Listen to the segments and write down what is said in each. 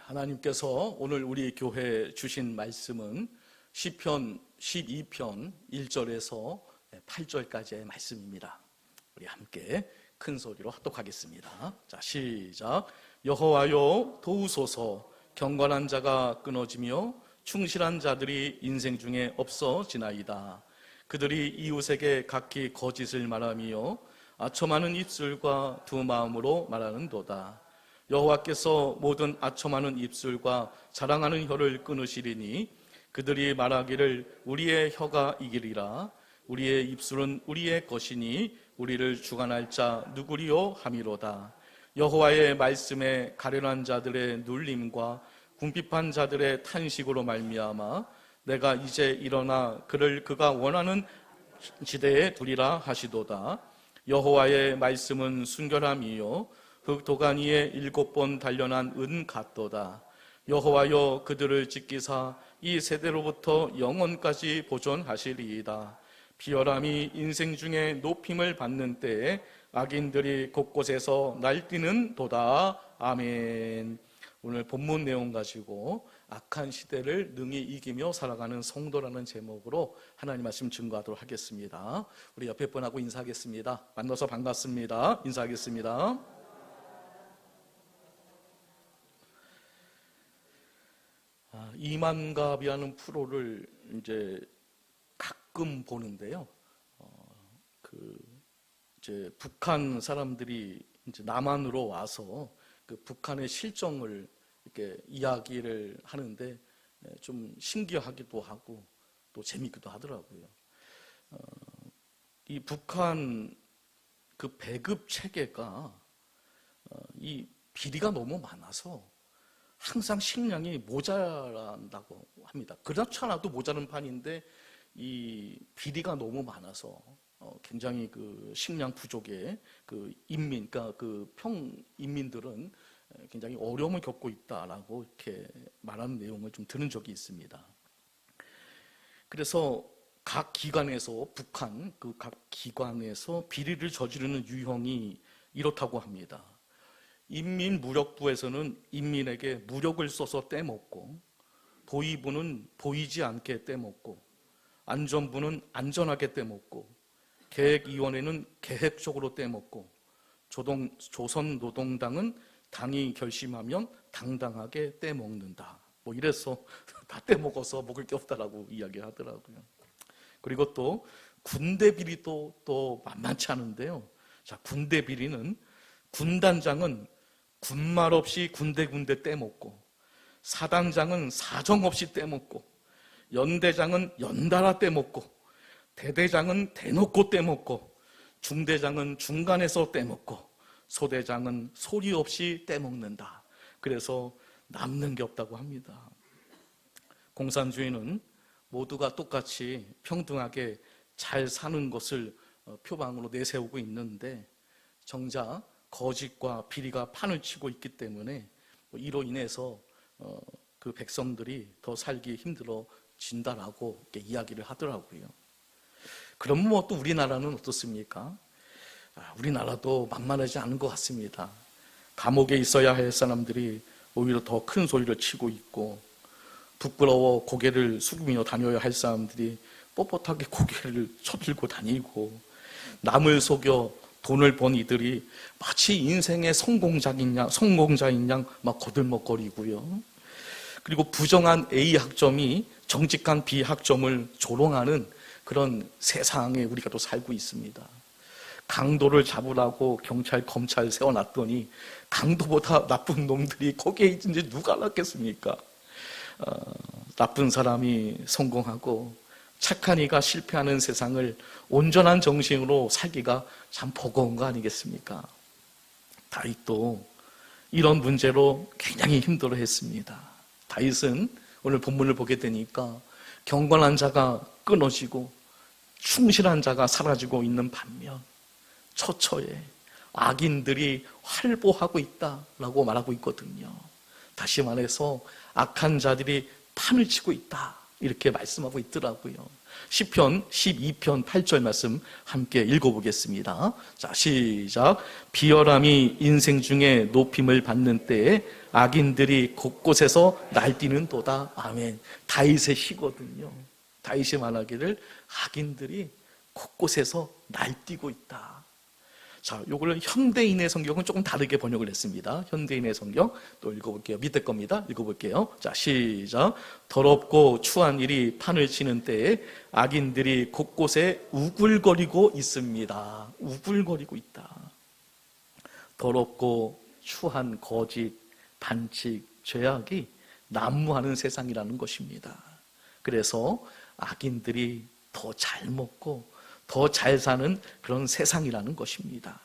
하나님께서 오늘 우리 교회에 주신 말씀은 시편 12편 1절에서 8절까지의 말씀입니다. 우리 함께 큰 소리로 합독하겠습니다. 자, 시작. 여호와여 도우소서. 경건한 자가 끊어지며 충실한 자들이 인생 중에 없어지나이다. 그들이 이웃에게 각기 거짓을 말하며 아첨하는 입술과 두 마음으로 말하는도다. 여호와께서 모든 아첨하는 입술과 자랑하는 혀를 끊으시리니 그들이 말하기를 우리의 혀가 이기리라. 우리의 입술은 우리의 것이니 우리를 주관할 자 누구리요 함이로다. 여호와의 말씀에 가련한 자들의 눌림과 궁핍한 자들의 탄식으로 말미암아 내가 이제 일어나 그를 그가 원하는 지대에 두리라 하시도다. 여호와의 말씀은 순결함이요 흙 도가니에 7번 단련한 은 같도다. 여호와여 그들을 지키사 이 세대로부터 영원까지 보존하시리이다. 비열함이 인생 중에 높임을 받는 때에 악인들이 곳곳에서 날뛰는 도다. 아멘. 오늘 본문 내용 가지고 악한 시대를 능히 이기며 살아가는 성도라는 제목으로 하나님 말씀 증거하도록 하겠습니다. 우리 옆에 분하고 인사하겠습니다. 만나서 반갑습니다. 인사하겠습니다. 이만갑이라는 프로를 이제 가끔 보는데요. 이제 북한 사람들이 이제 남한으로 와서 그 북한의 실정을 이렇게 이야기를 하는데 좀 신기하기도 하고 또 재미있기도 하더라고요. 이 북한 그 배급 체계가 이 비리가 너무 많아서 항상 식량이 모자란다고 합니다. 그렇지 않아도 모자란 판인데 이 비리가 너무 많아서 굉장히 그 식량 부족에 그 인민, 그러니까 그 평인민들은 굉장히 어려움을 겪고 있다라고 이렇게 말하는 내용을 좀 들은 적이 있습니다. 그래서 각 기관에서 북한 그 각 기관에서 비리를 저지르는 유형이 이렇다고 합니다. 인민무력부에서는 인민에게 무력을 써서 떼먹고, 보위부는 보이지 않게 떼먹고, 안전부는 안전하게 떼먹고, 계획위원회는 계획적으로 떼먹고, 조선노동당은 당이 결심하면 당당하게 떼먹는다. 뭐 이래서 다 떼먹어서 먹을 게 없다라고 이야기하더라고요. 그리고 또 군대 비리도 또 만만치 않은데요. 자, 군대 비리는 군단장은 군말 없이 군데 떼먹고, 사단장은 사정 없이 떼먹고, 연대장은 연달아 떼먹고, 대대장은 대놓고 떼먹고, 중대장은 중간에서 떼먹고, 소대장은 소리 없이 떼먹는다. 그래서 남는 게 없다고 합니다. 공산주의는 모두가 똑같이 평등하게 잘 사는 것을 표방으로 내세우고 있는데 정작 거짓과 비리가 판을 치고 있기 때문에 이로 인해서 그 백성들이 더 살기 힘들어진다라고 이렇게 이야기를 하더라고요. 그럼 뭐 또 우리나라는 어떻습니까? 우리나라도 만만하지 않은 것 같습니다. 감옥에 있어야 할 사람들이 오히려 더 큰 소리를 치고 있고, 부끄러워 고개를 숙이며 다녀야 할 사람들이 뻣뻣하게 고개를 쳐들고 다니고, 남을 속여 돈을 번 이들이 마치 인생의 성공자인 양 막 거들먹거리고요. 그리고 부정한 A 학점이 정직한 B 학점을 조롱하는 그런 세상에 우리가 또 살고 있습니다. 강도를 잡으라고 경찰, 검찰 세워놨더니 강도보다 나쁜 놈들이 거기에 있는지 누가 알았겠습니까? 나쁜 사람이 성공하고 착한 이가 실패하는 세상을 온전한 정신으로 살기가 참 버거운 거 아니겠습니까? 다윗도 이런 문제로 굉장히 힘들어했습니다. 다윗은 오늘 본문을 보게 되니까 경건한 자가 끊어지고 충실한 자가 사라지고 있는 반면 처처에 악인들이 활보하고 있다라고 말하고 있거든요. 다시 말해서 악한 자들이 판을 치고 있다 이렇게 말씀하고 있더라고요. 시편 12편 8절 말씀 함께 읽어보겠습니다. 자, 시작. 비열함이 인생 중에 높임을 받는 때에 악인들이 곳곳에서 날뛰는도다. 아멘. 다윗의 시거든요. 다윗이 말하기를 악인들이 곳곳에서 날뛰고 있다. 자, 요거를 현대인의 성경은 조금 다르게 번역을 했습니다. 현대인의 성경 또 읽어볼게요. 밑에 겁니다. 읽어볼게요. 자, 시작. 더럽고 추한 일이 판을 치는 때에 악인들이 곳곳에 우글거리고 있습니다. 우글거리고 있다. 더럽고 추한 거짓, 반칙, 죄악이 난무하는 세상이라는 것입니다. 그래서 악인들이 더 잘 먹고 더 잘 사는 그런 세상이라는 것입니다.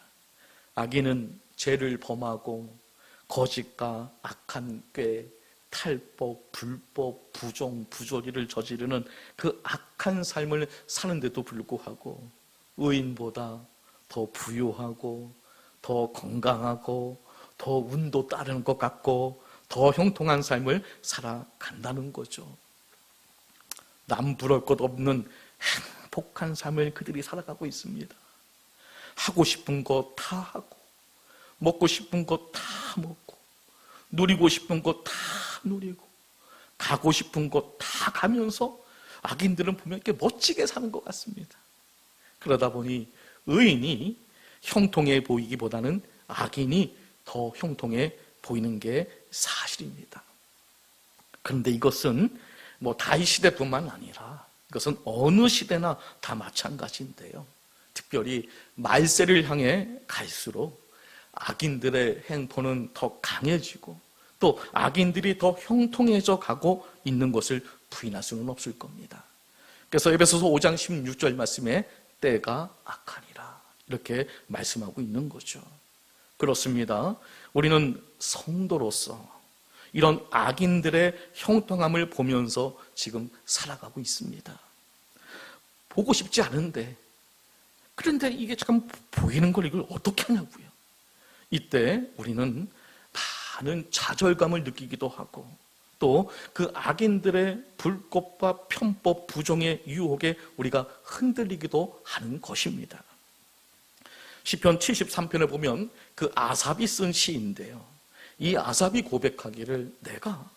악인은 죄를 범하고 거짓과 악한 꾀, 탈법, 불법, 부정, 부조리를 저지르는 그 악한 삶을 사는데도 불구하고 의인보다 더 부유하고 더 건강하고 더 운도 따르는 것 같고 더 형통한 삶을 살아간다는 거죠. 남 부러울 것 없는 행복한 삶을 그들이 살아가고 있습니다. 하고 싶은 거 다 하고 먹고 싶은 거 다 먹고 누리고 싶은 거 다 누리고 가고 싶은 거 다 가면서 악인들은 보면 이렇게 멋지게 사는 것 같습니다. 그러다 보니 의인이 형통해 보이기보다는 악인이 더 형통해 보이는 게 사실입니다. 그런데 이것은 다윗 시대뿐만 아니라 이것은 어느 시대나 다 마찬가지인데요. 특별히 말세를 향해 갈수록 악인들의 행포는 더 강해지고 또 악인들이 더 형통해져 가고 있는 것을 부인할 수는 없을 겁니다. 그래서 에베소서 5장 16절 말씀에 때가 악하니라 이렇게 말씀하고 있는 거죠. 그렇습니다. 우리는 성도로서 이런 악인들의 형통함을 보면서 지금 살아가고 있습니다. 보고 싶지 않은데 그런데 이게 참 보이는 걸 이걸 어떻게 하냐고요. 이때 우리는 많은 좌절감을 느끼기도 하고 또 그 악인들의 불법과 편법 부정의 유혹에 우리가 흔들리기도 하는 것입니다. 시편 73편에 보면 그 아삽이 쓴 시인데요. 이 아삽이 고백하기를 내가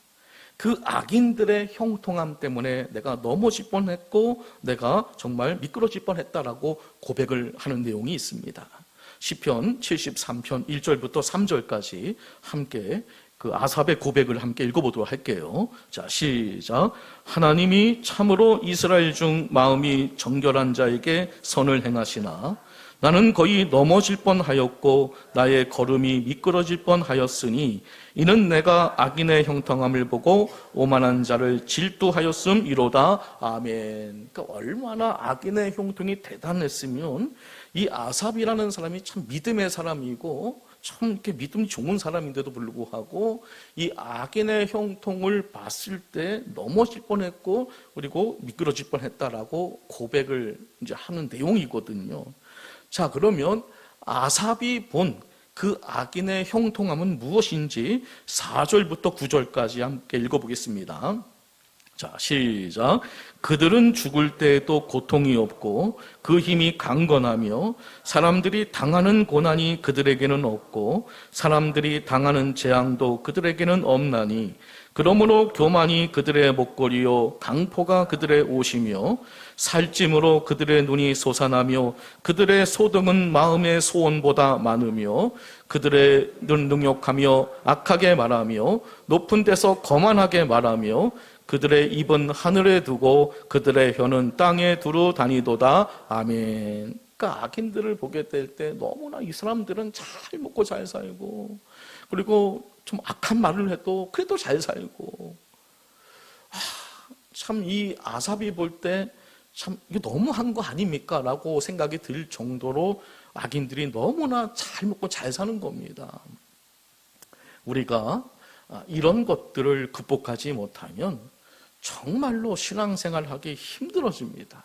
그 악인들의 형통함 때문에 내가 넘어질 뻔했고 내가 정말 미끄러질 뻔했다라고 고백을 하는 내용이 있습니다. 시편 73편 1절부터 3절까지 함께 그 아삽의 고백을 함께 읽어보도록 할게요. 자, 시작. 하나님이 참으로 이스라엘 중 마음이 정결한 자에게 선을 행하시나 나는 거의 넘어질 뻔하였고 나의 걸음이 미끄러질 뻔하였으니 이는 내가 악인의 형통함을 보고 오만한 자를 질투하였음이로다. 아멘. 그러니까 얼마나 악인의 형통이 대단했으면 이 아삽이라는 사람이 참 믿음의 사람이고 참 이렇게 믿음이 좋은 사람인데도 불구하고 이 악인의 형통을 봤을 때 넘어질 뻔했고 그리고 미끄러질 뻔했다라고 고백을 이제 하는 내용이거든요. 자, 그러면 아삽이 본 그 악인의 형통함은 무엇인지 4절부터 9절까지 함께 읽어보겠습니다. 자, 시작. 그들은 죽을 때에도 고통이 없고 그 힘이 강건하며 사람들이 당하는 고난이 그들에게는 없고 사람들이 당하는 재앙도 그들에게는 없나니 그러므로 교만이 그들의 목걸이요 강포가 그들의 옷이며 살찜으로 그들의 눈이 솟아나며 그들의 소득은 마음의 소원보다 많으며 그들의 눈 능욕하며 악하게 말하며 높은 데서 거만하게 말하며 그들의 입은 하늘에 두고 그들의 혀는 땅에 두루 다니도다. 아멘. 그러니까 악인들을 보게 될 때 너무나 이 사람들은 잘 먹고 잘 살고 그리고 좀 악한 말을 해도 그래도 잘 살고 참 이 아삽이 볼 때 참 이게 너무한 거 아닙니까? 라고 생각이 들 정도로 악인들이 너무나 잘 먹고 잘 사는 겁니다. 우리가 이런 것들을 극복하지 못하면 정말로 신앙생활하기 힘들어집니다.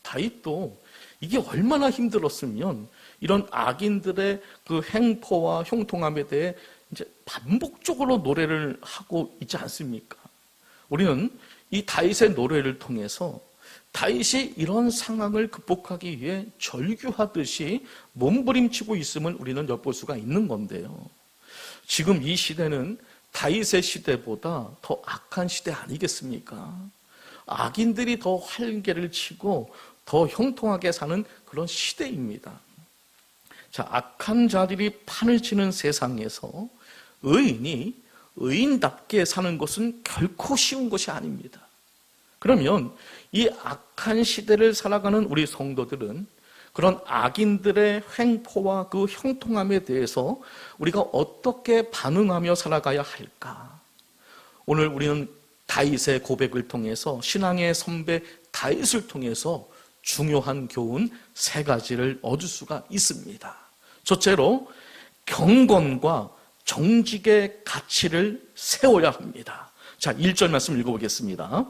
다윗도 이게 얼마나 힘들었으면 이런 악인들의 그 행포와 형통함에 대해 이제 반복적으로 노래를 하고 있지 않습니까? 우리는 이 다윗의 노래를 통해서 다윗이 이런 상황을 극복하기 위해 절규하듯이 몸부림치고 있음을 우리는 엿볼 수가 있는 건데요. 지금 이 시대는 다윗의 시대보다 더 악한 시대 아니겠습니까? 악인들이 더 활개를 치고 더 형통하게 사는 그런 시대입니다. 자, 악한 자들이 판을 치는 세상에서 의인이 의인답게 사는 것은 결코 쉬운 것이 아닙니다. 그러면 이 악한 시대를 살아가는 우리 성도들은 그런 악인들의 횡포와 그 형통함에 대해서 우리가 어떻게 반응하며 살아가야 할까? 오늘 우리는 다윗의 고백을 통해서, 신앙의 선배 다윗을 통해서 중요한 교훈 3가지를 얻을 수가 있습니다. 첫째로, 경건과 정직의 가치를 세워야 합니다. 자, 1절 말씀 읽어보겠습니다.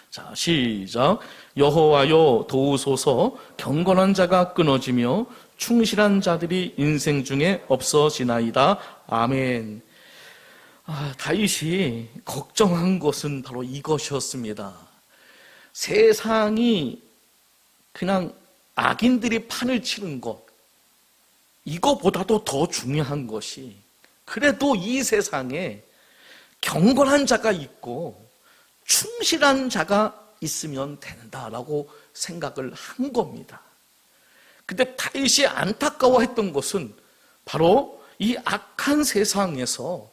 자, 시작. 여호와여 도우소서. 경건한 자가 끊어지며 충실한 자들이 인생 중에 없어지나이다. 아멘. 다윗이 걱정한 것은 바로 이것이었습니다. 세상이 그냥 악인들이 판을 치는 것, 이거보다도 더 중요한 것이, 그래도 이 세상에 경건한 자가 있고 충실한 자가 있으면 된다라고 생각을 한 겁니다. 근데 다윗이 안타까워했던 것은 바로 이 악한 세상에서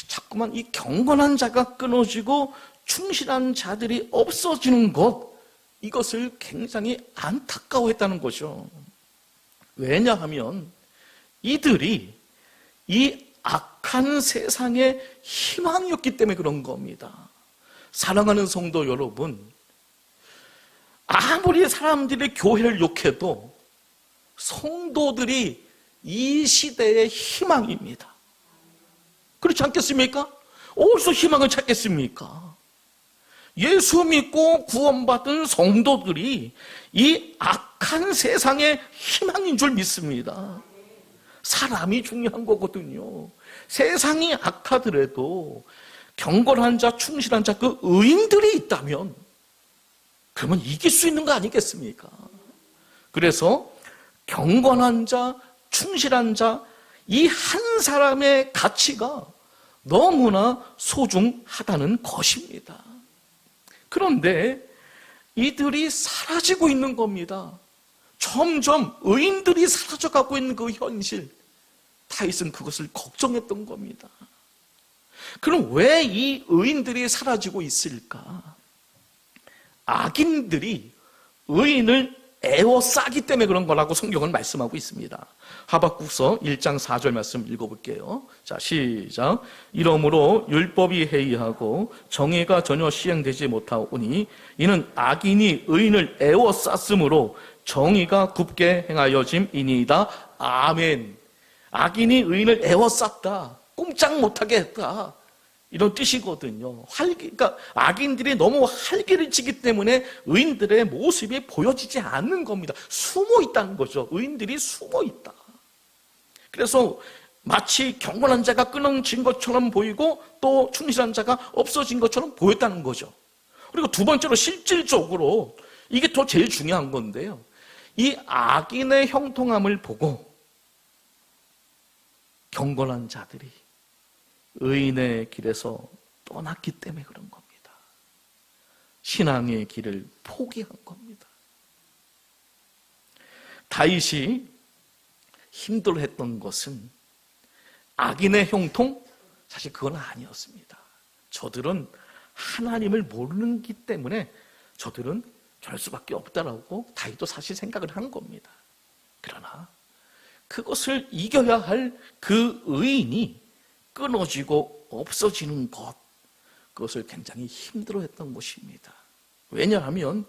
자꾸만 이 경건한 자가 끊어지고 충실한 자들이 없어지는 것, 이것을 굉장히 안타까워했다는 거죠. 왜냐하면 이들이 이 악한 세상의 희망이었기 때문에 그런 겁니다. 사랑하는 성도 여러분, 아무리 사람들이 교회를 욕해도 성도들이 이 시대의 희망입니다. 그렇지 않겠습니까? 어디서 희망을 찾겠습니까? 예수 믿고 구원받은 성도들이 이 악한 세상의 희망인 줄 믿습니다. 사람이 중요한 거거든요. 세상이 악하더라도 경건한 자, 충실한 자, 그 의인들이 있다면 그러면 이길 수 있는 거 아니겠습니까? 그래서 경건한 자, 충실한 자, 이 한 사람의 가치가 너무나 소중하다는 것입니다. 그런데 이들이 사라지고 있는 겁니다. 점점 의인들이 사라져가고 있는 그 현실, 다윗은 그것을 걱정했던 겁니다. 그럼 왜 이 의인들이 사라지고 있을까? 악인들이 의인을 애워싸기 때문에 그런 거라고 성경은 말씀하고 있습니다. 하박국서 1장 4절 말씀 읽어볼게요. 자, 시작. 이러므로 율법이 해이하고 정의가 전혀 시행되지 못하오니 이는 악인이 의인을 애워쌌으므로 정의가 굽게 행하여짐이니이다. 아멘. 악인이 의인을 애워쌌다, 꼼짝 못하게 했다, 이런 뜻이거든요. 그러니까 악인들이 너무 활기를 치기 때문에 의인들의 모습이 보여지지 않는 겁니다. 숨어 있다는 거죠. 의인들이 숨어 있다. 그래서 마치 경건한 자가 끊어진 것처럼 보이고 또 충실한 자가 없어진 것처럼 보였다는 거죠. 그리고 두 번째로 실질적으로 이게 더 제일 중요한 건데요. 이 악인의 형통함을 보고 경건한 자들이 의인의 길에서 떠났기 때문에 그런 겁니다. 신앙의 길을 포기한 겁니다. 다윗이 힘들어했던 것은 악인의 형통? 사실 그건 아니었습니다. 저들은 하나님을 모르기 때문에 저들은 저럴 수밖에 없다라고 다윗도 사실 생각을 한 겁니다. 그러나 그것을 이겨야 할 그 의인이 끊어지고 없어지는 것, 그것을 굉장히 힘들어했던 것입니다. 왜냐하면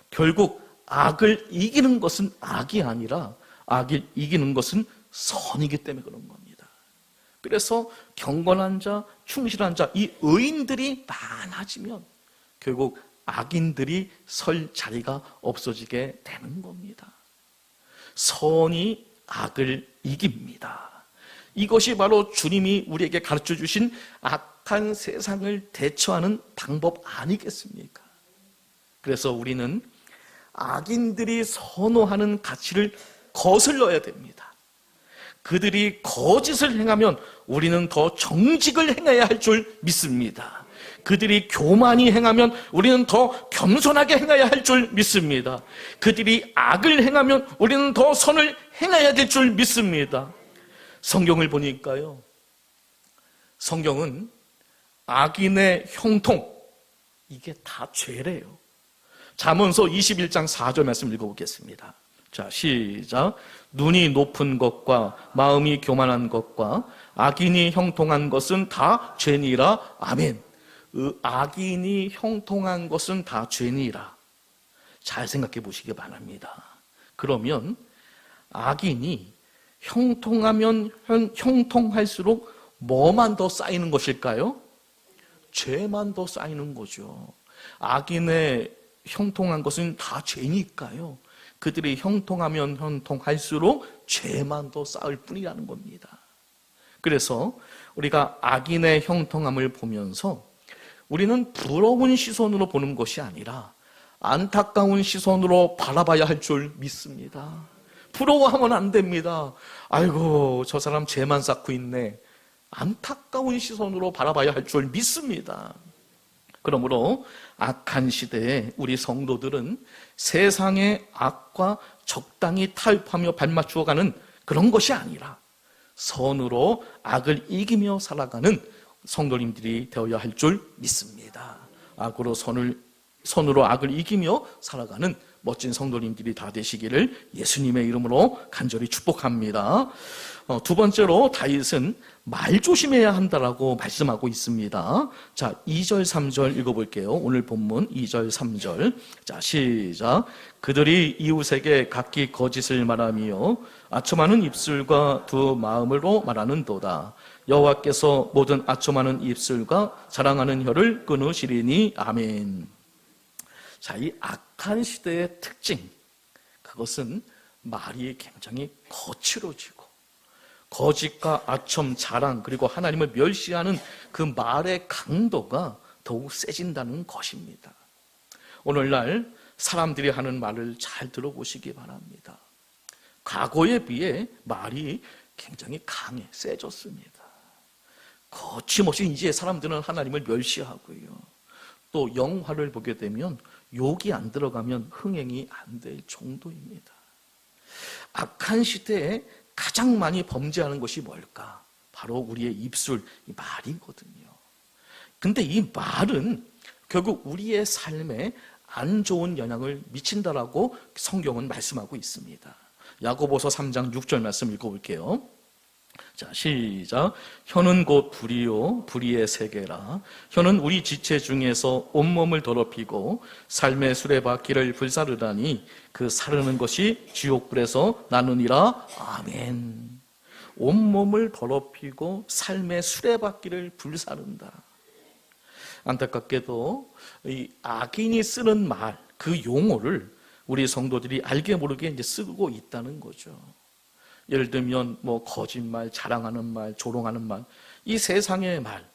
결국 악을 이기는 것은 악이 아니라 악을 이기는 것은 선이기 때문에 그런 겁니다. 그래서 경건한 자, 충실한 자, 이 의인들이 많아지면 결국 악인들이 설 자리가 없어지게 되는 겁니다. 선이 악을 이깁니다. 이것이 바로 주님이 우리에게 가르쳐 주신 악한 세상을 대처하는 방법 아니겠습니까? 그래서 우리는 악인들이 선호하는 가치를 거슬러야 됩니다. 그들이 거짓을 행하면 우리는 더 정직을 행해야 할 줄 믿습니다. 그들이 교만히 행하면 우리는 더 겸손하게 행해야 할 줄 믿습니다. 그들이 악을 행하면 우리는 더 선을 행해야 될 줄 믿습니다. 성경을 보니까요, 성경은 악인의 형통, 이게 다 죄래요. 잠언서 21장 4절 말씀 읽어보겠습니다. 자, 시작. 눈이 높은 것과 마음이 교만한 것과 악인이 형통한 것은 다 죄니라. 아멘. 악인이 형통한 것은 다 죄니라. 잘 생각해 보시기 바랍니다. 그러면 악인이 형통하면 형통할수록 뭐만 더 쌓이는 것일까요? 죄만 더 쌓이는 거죠. 악인의 형통한 것은 다 죄니까요. 그들이 형통하면 형통할수록 죄만 더 쌓을 뿐이라는 겁니다. 그래서 우리가 악인의 형통함을 보면서 우리는 부러운 시선으로 보는 것이 아니라 안타까운 시선으로 바라봐야 할 줄 믿습니다. 부러워하면 안 됩니다. 아이고, 저 사람 죄만 쌓고 있네. 안타까운 시선으로 바라봐야 할 줄 믿습니다. 그러므로 악한 시대에 우리 성도들은 세상의 악과 적당히 타협하며 발맞추어가는 그런 것이 아니라 선으로 악을 이기며 살아가는 성도님들이 되어야 할 줄 믿습니다. 선으로 악을 이기며 살아가는 멋진 성도님들이 다 되시기를 예수님의 이름으로 간절히 축복합니다. 두 번째로 다윗은 말 조심해야 한다라고 말씀하고 있습니다. 자, 2절 3절 읽어볼게요. 오늘 본문 2절 3절. 자, 시작. 그들이 이웃에게 각기 거짓을 말하며 아첨하는 입술과 두 마음으로 말하는도다. 여호와께서 모든 아첨하는 입술과 자랑하는 혀를 끊으시리니. 아멘. 자, 이 악한 시대의 특징, 그것은 말이 굉장히 거칠어지고 거짓과 아첨, 자랑, 그리고 하나님을 멸시하는 그 말의 강도가 더욱 세진다는 것입니다. 오늘날 사람들이 하는 말을 잘 들어보시기 바랍니다. 과거에 비해 말이 굉장히 강해, 세졌습니다. 거침없이 이제 사람들은 하나님을 멸시하고요. 또 영화를 보게 되면 욕이 안 들어가면 흥행이 안 될 정도입니다. 악한 시대에 가장 많이 범죄하는 것이 뭘까? 바로 우리의 입술, 이 말이거든요. 근데 이 말은 결국 우리의 삶에 안 좋은 영향을 미친다라고 성경은 말씀하고 있습니다. 야고보서 3장 6절 말씀 읽어볼게요. 자, 시작. 혀는 곧 불이요 불의의 세계라. 혀는 우리 지체 중에서 온몸을 더럽히고 삶의 수레바퀴를 불사르다니 그 사르는 것이 지옥불에서 나느니라. 아멘. 온몸을 더럽히고 삶의 수레바퀴를 불사른다. 안타깝게도 이 악인이 쓰는 말, 그 용어를 우리 성도들이 알게 모르게 이제 쓰고 있다는 거죠. 예를 들면 거짓말, 자랑하는 말, 조롱하는 말, 이 세상의 말,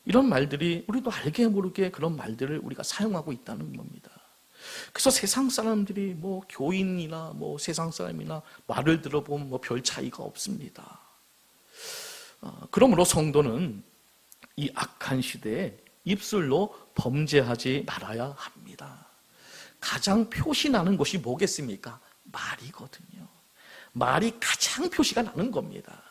이런 말들이 우리도 알게 모르게 그런 말들을 우리가 사용하고 있다는 겁니다. 그래서 세상 사람들이 교인이나 세상 사람이나 말을 들어보면 별 차이가 없습니다. 그러므로 성도는 이 악한 시대에 입술로 범죄하지 말아야 합니다. 가장 표시나는 것이 뭐겠습니까? 말이거든요. 말이 가장 표시가 나는 겁니다.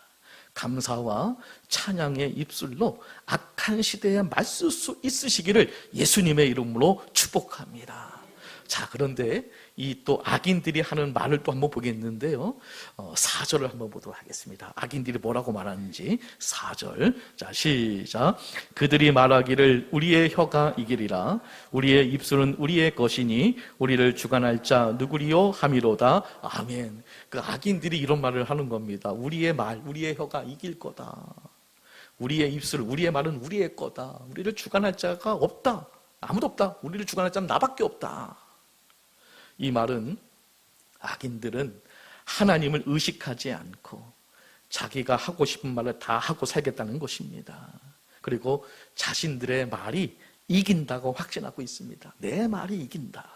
감사와 찬양의 입술로 악한 시대에 맞설 수 있으시기를 예수님의 이름으로 축복합니다. 자, 그런데 이 또 악인들이 하는 말을 또 한번 보겠는데요. 4절을 한번 보도록 하겠습니다. 악인들이 뭐라고 말하는지 4절. 자, 시작. 그들이 말하기를 우리의 혀가 이기리라. 우리의 입술은 우리의 것이니 우리를 주관할 자 누구리요 하미로다. 아멘. 그 악인들이 이런 말을 하는 겁니다. 우리의 말, 우리의 혀가 이길 거다. 우리의 입술, 우리의 말은 우리의 거다. 우리를 주관할 자가 없다. 아무도 없다. 우리를 주관할 자는 나밖에 없다. 이 말은 악인들은 하나님을 의식하지 않고 자기가 하고 싶은 말을 다 하고 살겠다는 것입니다. 그리고 자신들의 말이 이긴다고 확신하고 있습니다. 내 말이 이긴다.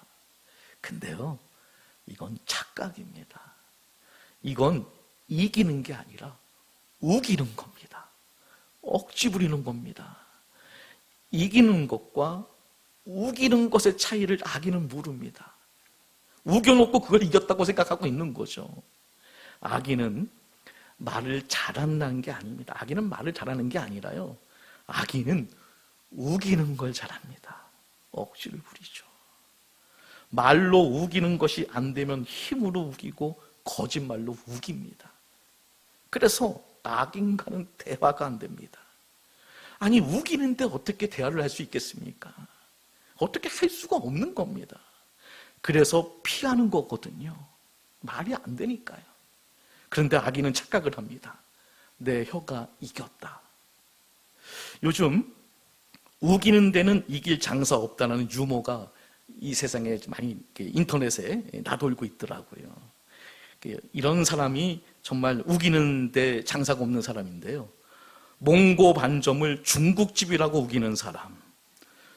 근데요, 이건 착각입니다. 이건 이기는 게 아니라 우기는 겁니다. 억지 부리는 겁니다. 이기는 것과 우기는 것의 차이를 악인은 모릅니다. 우겨놓고 그걸 이겼다고 생각하고 있는 거죠. 악인은 말을 잘한다는 게 아닙니다. 악인은 말을 잘하는 게 아니라요, 악인은 우기는 걸 잘합니다. 억지를 부리죠. 말로 우기는 것이 안 되면 힘으로 우기고 거짓말로 우깁니다. 그래서 악인과는 대화가 안 됩니다. 아니, 우기는데 어떻게 대화를 할 수 있겠습니까? 어떻게 할 수가 없는 겁니다. 그래서 피하는 거거든요. 말이 안 되니까요. 그런데 악인은 착각을 합니다. 내 혀가 이겼다. 요즘 우기는 데는 이길 장사 없다는 유머가 이 세상에 많이 인터넷에 나돌고 있더라고요. 이런 사람이 정말 우기는 데 장사가 없는 사람인데요. 몽고 반점을 중국집이라고 우기는 사람,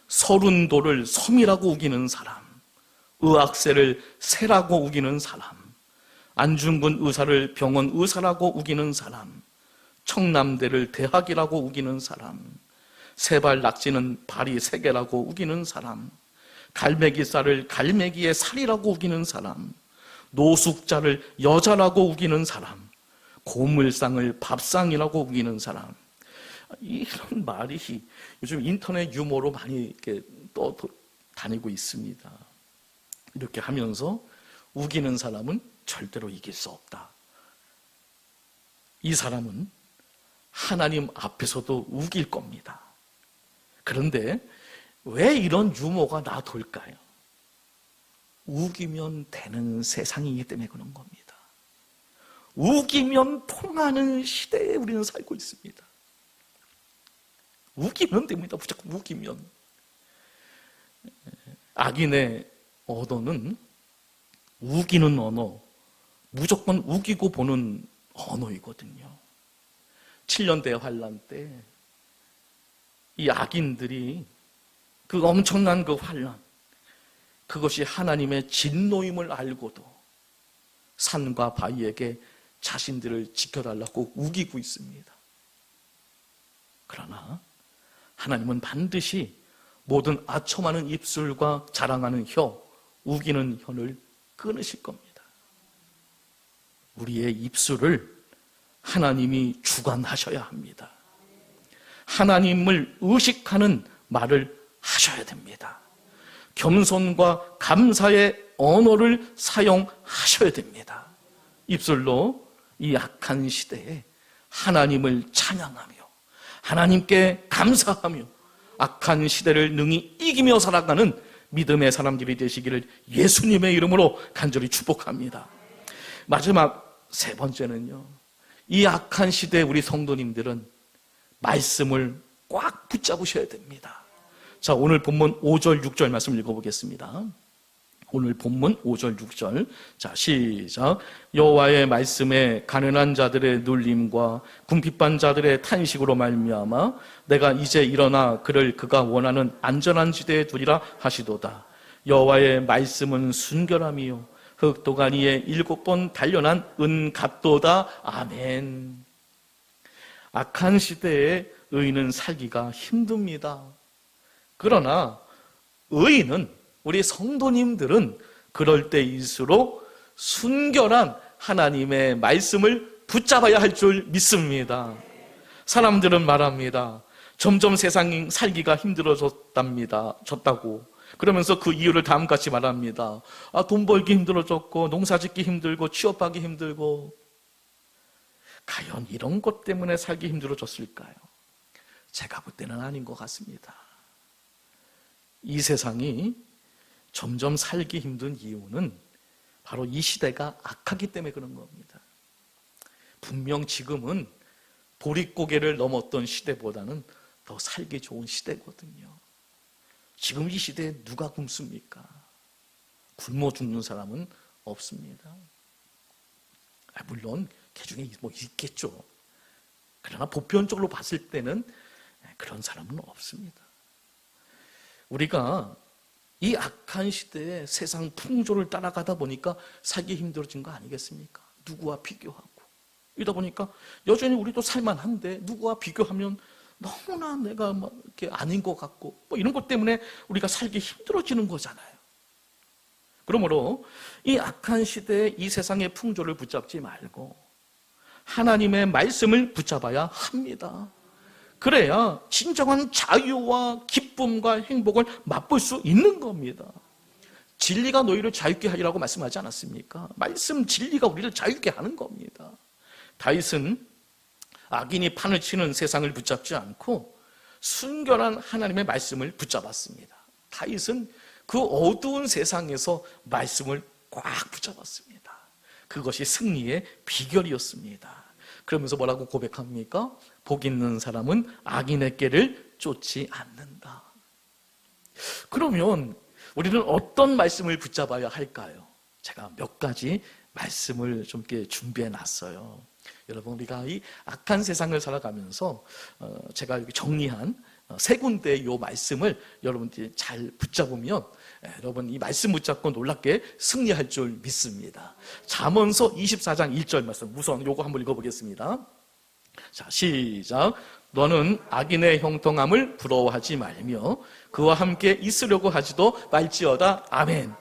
서른도를 섬이라고 우기는 사람, 의학세를 새라고 우기는 사람, 안중근 의사를 병원 의사라고 우기는 사람, 청남대를 대학이라고 우기는 사람, 세발 낙지는 발이 세 개라고 우기는 사람, 갈매기살을 갈매기의 살이라고 우기는 사람, 노숙자를 여자라고 우기는 사람, 고물상을 밥상이라고 우기는 사람, 이런 말이 요즘 인터넷 유머로 많이 이렇게 다니고 있습니다. 이렇게 하면서 우기는 사람은 절대로 이길 수 없다. 이 사람은 하나님 앞에서도 우길 겁니다. 그런데 왜 이런 유머가 나돌까요? 우기면 되는 세상이기 때문에 그런 겁니다. 우기면 통하는 시대에 우리는 살고 있습니다. 우기면 됩니다. 무조건 우기면. 악인의 언어는 우기는 언어, 무조건 우기고 보는 언어이거든요. 7년대 환란 때 이 악인들이 그 엄청난 그 환란, 그것이 하나님의 진노임을 알고도 산과 바위에게 자신들을 지켜달라고 우기고 있습니다. 그러나 하나님은 반드시 모든 아첨하는 입술과 자랑하는 혀, 우기는 혀를 끊으실 겁니다. 우리의 입술을 하나님이 주관하셔야 합니다. 하나님을 의식하는 말을 하셔야 됩니다. 겸손과 감사의 언어를 사용하셔야 됩니다. 입술로 이 악한 시대에 하나님을 찬양하며 하나님께 감사하며 악한 시대를 능히 이기며 살아가는 믿음의 사람들이 되시기를 예수님의 이름으로 간절히 축복합니다. 마지막 세 번째는요, 이 악한 시대에 우리 성도님들은 말씀을 꽉 붙잡으셔야 됩니다. 자, 오늘 본문 5절 6절 말씀 읽어보겠습니다. 오늘 본문 5절 6절. 자, 시작. 여호와의 말씀에 가난한 자들의 눌림과 궁핍한 자들의 탄식으로 말미암아 내가 이제 일어나 그를 그가 원하는 안전한 지대에 두리라 하시도다. 여호와의 말씀은 순결함이요 흑도가니에 7번 단련한 은갑도다. 아멘. 악한 시대에 의인은 살기가 힘듭니다. 그러나 의인은, 우리 성도님들은 그럴 때일수록 순결한 하나님의 말씀을 붙잡아야 할 줄 믿습니다. 사람들은 말합니다. 점점 세상이 살기가 졌다고. 그러면서 그 이유를 다음같이 말합니다. 돈 벌기 힘들어졌고, 농사 짓기 힘들고, 취업하기 힘들고. 과연 이런 것 때문에 살기 힘들어졌을까요? 제가 볼 때는 아닌 것 같습니다. 이 세상이 점점 살기 힘든 이유는 바로 이 시대가 악하기 때문에 그런 겁니다. 분명 지금은 보릿고개를 넘었던 시대보다는 더 살기 좋은 시대거든요. 지금 이 시대에 누가 굶습니까? 굶어 죽는 사람은 없습니다. 물론 그 중에 뭐 있겠죠. 그러나 보편적으로 봤을 때는 그런 사람은 없습니다. 우리가 이 악한 시대에 세상 풍조를 따라가다 보니까 살기 힘들어진 거 아니겠습니까? 누구와 비교하고 이러다 보니까 여전히 우리도 살만한데 누구와 비교하면 너무나 내가 막 이렇게 아닌 것 같고 뭐 이런 것 때문에 우리가 살기 힘들어지는 거잖아요. 그러므로 이 악한 시대에 이 세상의 풍조를 붙잡지 말고 하나님의 말씀을 붙잡아야 합니다. 그래야 진정한 자유와 기쁨과 행복을 맛볼 수 있는 겁니다. 진리가 너희를 자유케 하리라고 말씀하지 않았습니까? 말씀 진리가 우리를 자유케 하는 겁니다. 다윗은 악인이 판을 치는 세상을 붙잡지 않고 순결한 하나님의 말씀을 붙잡았습니다. 다윗은 그 어두운 세상에서 말씀을 꽉 붙잡았습니다. 그것이 승리의 비결이었습니다. 그러면서 뭐라고 고백합니까? 복 있는 사람은 악인의 꾀를 쫓지 않는다. 그러면 우리는 어떤 말씀을 붙잡아야 할까요? 제가 몇 가지 말씀을 좀 이렇게 준비해 놨어요. 여러분, 우리가 이 악한 세상을 살아가면서 제가 이렇게 정리한 세 군데의 이 말씀을 여러분들이 잘 붙잡으면 여러분 이 말씀 붙잡고 놀랍게 승리할 줄 믿습니다. 잠언서 24장 1절 말씀, 우선 요거 한번 읽어보겠습니다. 자, 시작. 너는 악인의 형통함을 부러워하지 말며 그와 함께 있으려고 하지도 말지어다. 아멘.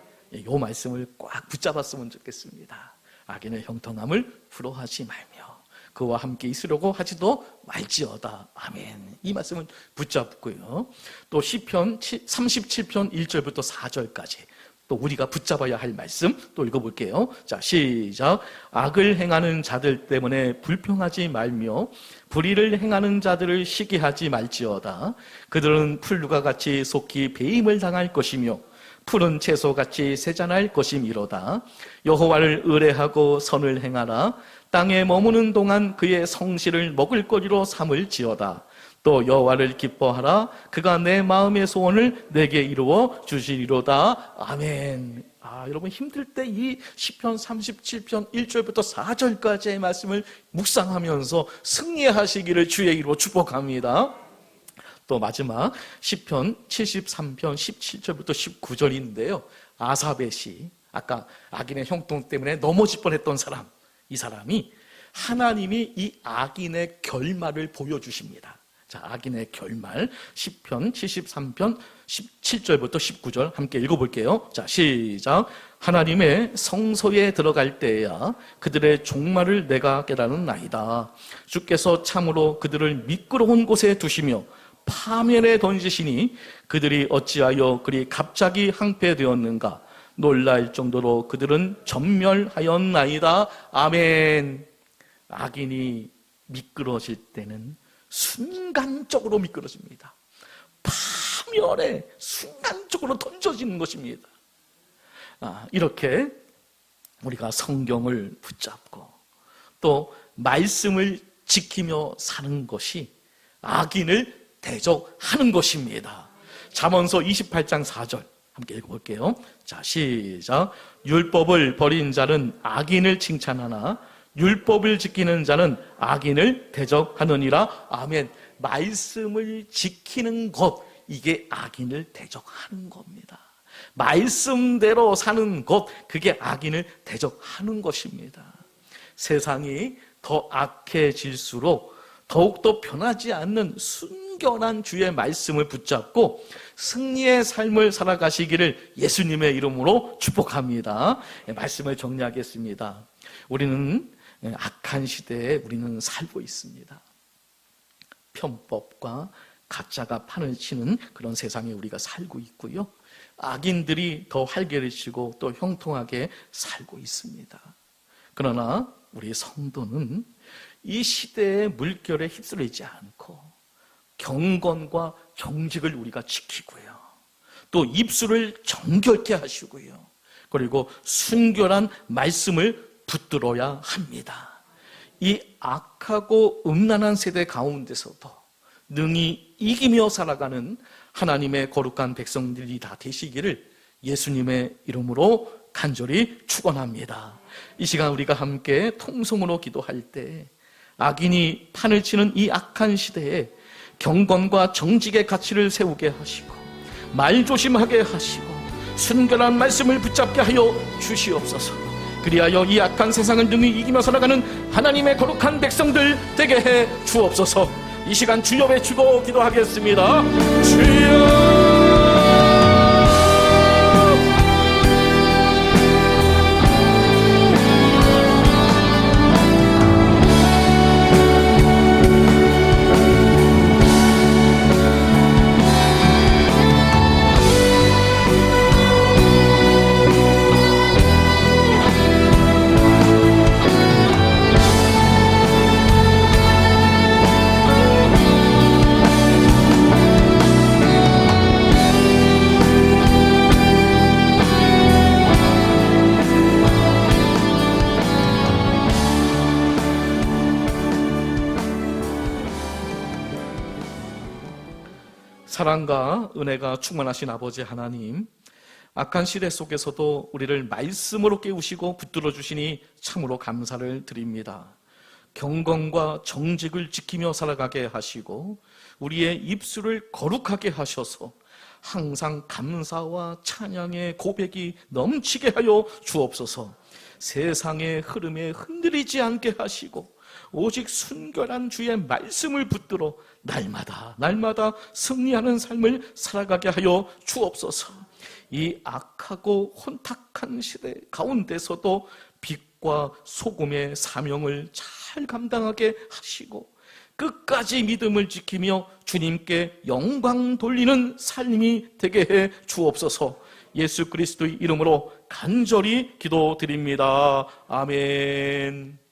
요 말씀을 꽉 붙잡았으면 좋겠습니다. 악인의 형통함을 부러워하지 말며 그와 함께 있으려고 하지도 말지어다. 아멘. 이 말씀을 붙잡고요. 또 시편 37편 1절부터 4절까지 또 우리가 붙잡아야 할 말씀 또 읽어볼게요. 자, 시작. 악을 행하는 자들 때문에 불평하지 말며 불의를 행하는 자들을 시기하지 말지어다. 그들은 풀루가 같이 속히 배임을 당할 것이며 푸른 채소같이 세잔할 것이미로다. 여호와를 의뢰하고 선을 행하라. 땅에 머무는 동안 그의 성실을 먹을 거리로 삼을지어다. 또 여호와를 기뻐하라. 그가 내 마음의 소원을 내게 이루어 주시리로다. 아멘. 여러분 힘들 때 이 시편 37편 1절부터 4절까지의 말씀을 묵상하면서 승리하시기를 주의 이름으로 축복합니다. 또 마지막 시편 73편 17절부터 19절인데요. 아삽의 시, 아까 악인의 형통 때문에 넘어질 뻔했던 사람, 이 사람이 하나님이 이 악인의 결말을 보여주십니다. 자, 악인의 결말 시편 73편 17절부터 19절 함께 읽어볼게요. 자, 시작. 하나님의 성소에 들어갈 때야 그들의 종말을 내가 깨달았나이다. 주께서 참으로 그들을 미끄러운 곳에 두시며 파멸에 던지시니 그들이 어찌하여 그리 갑자기 항폐되었는가. 놀랄 정도로 그들은 전멸하였나이다. 아멘. 악인이 미끄러질 때는 순간적으로 미끄러집니다. 파멸에 순간적으로 던져지는 것입니다. 이렇게 우리가 성경을 붙잡고 또 말씀을 지키며 사는 것이 악인을 대적하는 것입니다. 잠언서 28장 4절 함께 읽어볼게요. 자, 시작. 율법을 버린 자는 악인을 칭찬하나 율법을 지키는 자는 악인을 대적하느니라. 아멘. 말씀을 지키는 것, 이게 악인을 대적하는 겁니다. 말씀대로 사는 것, 그게 악인을 대적하는 것입니다. 세상이 더 악해질수록 더욱더 변하지 않는 순결한 주의 말씀을 붙잡고 승리의 삶을 살아가시기를 예수님의 이름으로 축복합니다. 말씀을 정리하겠습니다. 우리는 악한 시대에 우리는 살고 있습니다. 편법과 가짜가 판을 치는 그런 세상에 우리가 살고 있고요. 악인들이 더 활개를 치고 또 형통하게 살고 있습니다. 그러나 우리 성도는 이 시대의 물결에 휩쓸리지 않고 경건과 정직을 우리가 지키고요. 또 입술을 정결케 하시고요. 그리고 순결한 말씀을 붙들어야 합니다. 이 악하고 음란한 세대 가운데서도 능히 이기며 살아가는 하나님의 거룩한 백성들이 다 되시기를 예수님의 이름으로 간절히 축원합니다. 이 시간 우리가 함께 통성으로 기도할 때 악인이 판을 치는 이 악한 시대에 경건과 정직의 가치를 세우게 하시고 말조심하게 하시고 순결한 말씀을 붙잡게 하여 주시옵소서. 그리하여 이 악한 세상을 능히 이기며 살아가는 하나님의 거룩한 백성들 되게 해 주옵소서. 이 시간 주여 외치고 기도하겠습니다. 주여! 사랑과 은혜가 충만하신 아버지 하나님, 악한 시대 속에서도 우리를 말씀으로 깨우시고 붙들어 주시니 참으로 감사를 드립니다. 경건과 정직을 지키며 살아가게 하시고 우리의 입술을 거룩하게 하셔서 항상 감사와 찬양의 고백이 넘치게 하여 주옵소서. 세상의 흐름에 흔들리지 않게 하시고 오직 순결한 주의 말씀을 붙들어 날마다 승리하는 삶을 살아가게 하여 주옵소서. 이 악하고 혼탁한 시대 가운데서도 빛과 소금의 사명을 잘 감당하게 하시고 끝까지 믿음을 지키며 주님께 영광 돌리는 삶이 되게 해 주옵소서. 예수 그리스도의 이름으로 간절히 기도드립니다. 아멘.